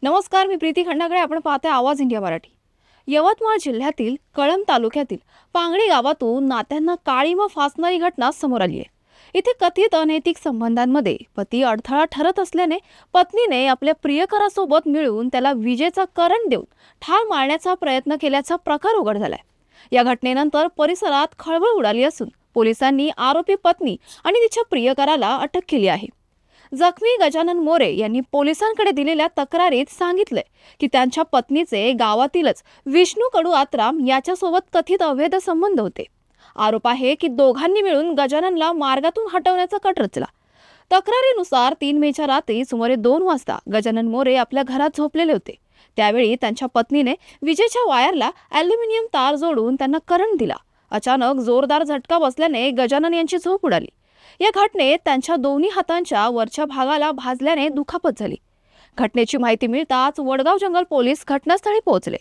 नमस्कार, मी प्रीती खंडागळे. आपण पाहताय आवाज इंडिया मराठी. यवतमाळ जिल्ह्यातील कळंब तालुक्यातील पांगडी गावातून नात्यांना काळीमा फासणारी घटना समोर आली आहे. इथे कथित अनैतिक संबंधांमध्ये पती अडथळा ठरत असल्याने पत्नीने आपल्या प्रियकरासोबत मिळून त्याला विजेचा करंट देऊन ठार मारण्याचा प्रयत्न केल्याचा प्रकार उघड झालाय. या घटनेनंतर परिसरात खळबळ उडाली असून पोलिसांनी आरोपी पत्नी आणि तिच्या प्रियकराला अटक केली आहे. जखमी गजानन मोरे यांनी पोलिसांकडे दिलेल्या तक्रारीत सांगितले की त्यांच्या पत्नीचे गावातीलच विष्णू कडू आत्राम याच्यासोबत कथित अवैध संबंध होते. आरोप आहे की दोघांनी मिळून गजाननला मार्गातून हटवण्याचा कट रचला. तक्रारीनुसार 3 मेच्या रात्री सुमारे 2 वाजता गजानन मोरे आपल्या घरात झोपलेले होते. त्यावेळी त्यांच्या पत्नीने विजेच्या वायरला ॲल्युमिनियम तार जोडून त्यांना करंट दिला. अचानक जोरदार झटका बसल्याने गजानन यांची झोप उडाली. या घटनेत त्यांच्या दोन्ही हातांच्या वरच्या भागाला भाजल्याने दुखापत झाली. घटनेची माहिती मिळताच वडगाव जंगल पोलीस घटनास्थळी पोहोचले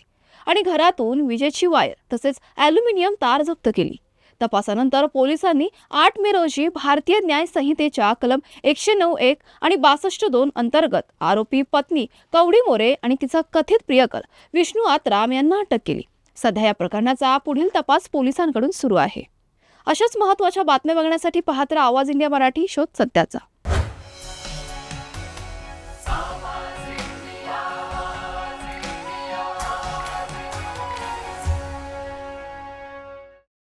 आणि घरातून विजेची वायर तसेच ॲल्युमिनियम तार जप्त केली. तपासानंतर पोलिसांनी 8 मे रोजी भारतीय न्याय संहितेच्या कलम 109(1) आणि 62(2) अंतर्गत आरोपी पत्नी कवडी मोरे आणि तिचा कथित प्रियकर विष्णू आत्राम यांना अटक केली. सध्या या प्रकरणाचा पुढील तपास पोलिसांकडून सुरू आहे. अशाच महत्त्वाच्या बातम्या बघण्यासाठी पाहत राहा आवाज इंडिया मराठी, शोध सत्याचा.